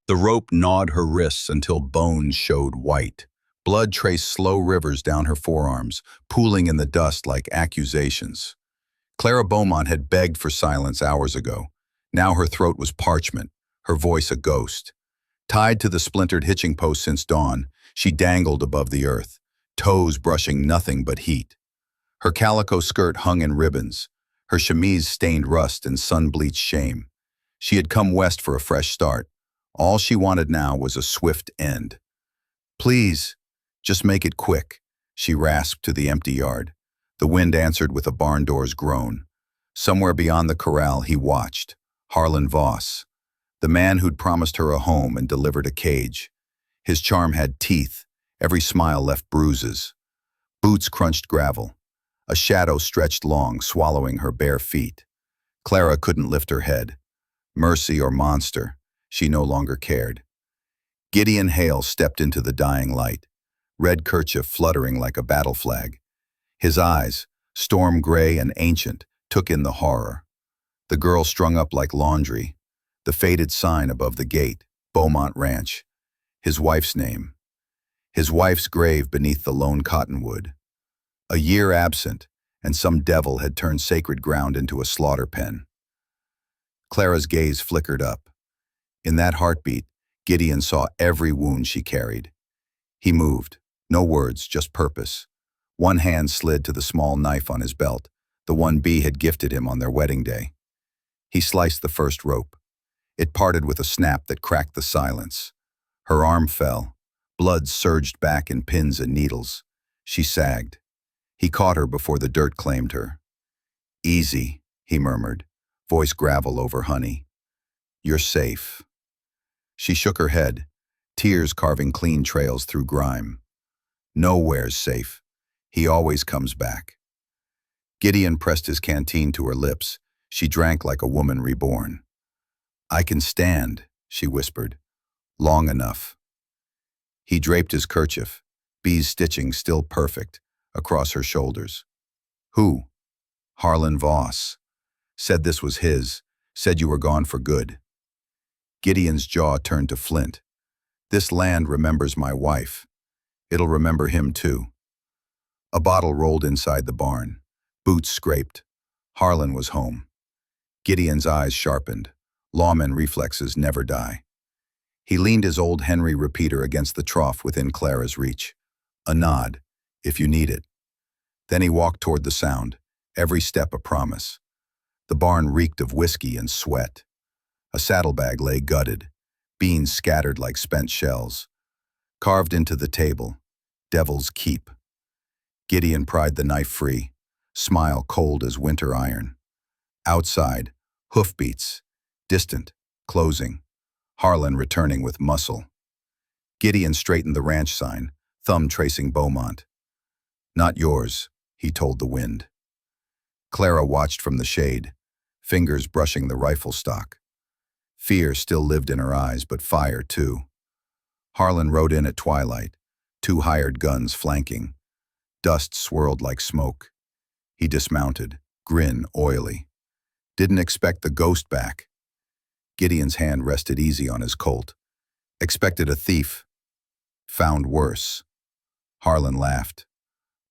The rope gnawed her wrists until bones showed white. Blood traced slow rivers down her forearms, pooling in the dust like accusations. Clara Beaumont had begged for silence hours ago. Now her throat was parchment, her voice a ghost. Tied to the splintered hitching post since dawn, she dangled above the earth, toes brushing nothing but heat. Her calico skirt hung in ribbons, her chemise stained rust and sun-bleached shame. She had come west for a fresh start. All she wanted now was a swift end. "Please, just make it quick," she rasped to the empty yard. The wind answered with a barn door's groan. Somewhere beyond the corral he watched, Harlan Voss, the man who'd promised her a home and delivered a cage. His charm had teeth, every smile left bruises. Boots crunched gravel. A shadow stretched long, swallowing her bare feet. Clara couldn't lift her head. Mercy or monster, she no longer cared. Gideon Hale stepped into the dying light, red kerchief fluttering like a battle flag. His eyes, storm gray and ancient, took in the horror. The girl strung up like laundry, the faded sign above the gate, Beaumont Ranch. His wife's name. His wife's grave beneath the lone cottonwood. A year absent, and some devil had turned sacred ground into a slaughter pen. Clara's gaze flickered up. In that heartbeat, Gideon saw every wound she carried. He moved, no words, just purpose. One hand slid to the small knife on his belt, the one Bea had gifted him on their wedding day. He sliced the first rope. It parted with a snap that cracked the silence. Her arm fell. Blood surged back in pins and needles. She sagged. He caught her before the dirt claimed her. "Easy," he murmured, voice gravel over honey. "You're safe." She shook her head, tears carving clean trails through grime. "Nowhere's safe. He always comes back." Gideon pressed his canteen to her lips. She drank like a woman reborn. "I can stand," she whispered. "Long enough." He draped his kerchief, Bea's stitching still perfect, across her shoulders. "Who?" "Harlan Voss. Said this was his, said you were gone for good." Gideon's jaw turned to flint. "This land remembers my wife. It'll remember him too." A bottle rolled inside the barn. Boots scraped. Harlan was home. Gideon's eyes sharpened. Lawman reflexes never die. He leaned his old Henry repeater against the trough within Clara's reach. A nod, if you need it. Then he walked toward the sound, every step a promise. The barn reeked of whiskey and sweat. A saddlebag lay gutted, beans scattered like spent shells. Carved into the table, Devil's Keep. Gideon pried the knife free, smile cold as winter iron. Outside, hoofbeats, distant, closing. Harlan returning with muscle. Gideon straightened the ranch sign, thumb tracing Beaumont. "Not yours," he told the wind. Clara watched from the shade, fingers brushing the rifle stock. Fear still lived in her eyes, but fire too. Harlan rode in at twilight, 2 hired guns flanking. Dust swirled like smoke. He dismounted, grin oily. Didn't expect the ghost back. Gideon's hand rested easy on his Colt. Expected a thief. Found worse. Harlan laughed.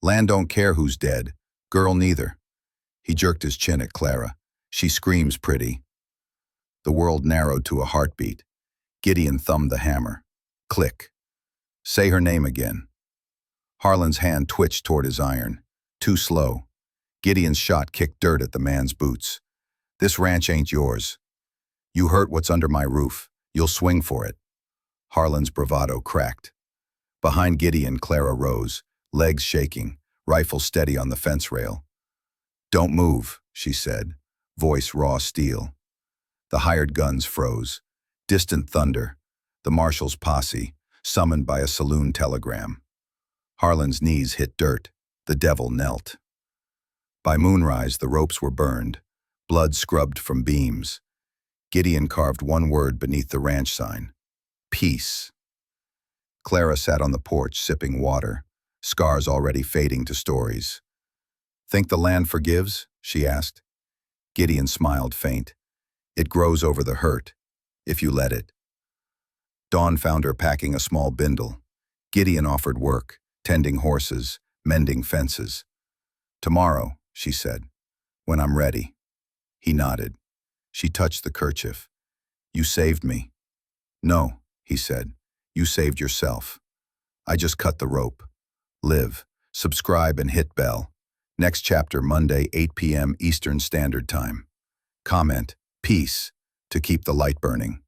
"Land don't care who's dead. Girl neither." He jerked his chin at Clara. "She screams pretty." The world narrowed to a heartbeat. Gideon thumbed the hammer. Click. "Say her name again." Harlan's hand twitched toward his iron. Too slow. Gideon's shot kicked dirt at the man's boots. "This ranch ain't yours. You hurt what's under my roof. You'll swing for it." Harlan's bravado cracked. Behind Gideon, Clara rose, legs shaking, rifle steady on the fence rail. "Don't move," she said, voice raw steel. The hired guns froze. Distant thunder. The marshal's posse, summoned by a saloon telegram. Harlan's knees hit dirt. The devil knelt. By moonrise, the ropes were burned, blood scrubbed from beams. Gideon carved one word beneath the ranch sign. Peace. Clara sat on the porch sipping water, scars already fading to stories. "Think the land forgives?" she asked. Gideon smiled faint. "It grows over the hurt, if you let it." Dawn found her packing a small bindle. Gideon offered work, tending horses, mending fences. "Tomorrow," she said, "when I'm ready." He nodded. She touched the kerchief. "You saved me." "No," he said. "You saved yourself. I just cut the rope." Live, subscribe, and hit bell. Next chapter Monday, 8 p.m. Eastern Standard Time. Comment, peace, to keep the light burning.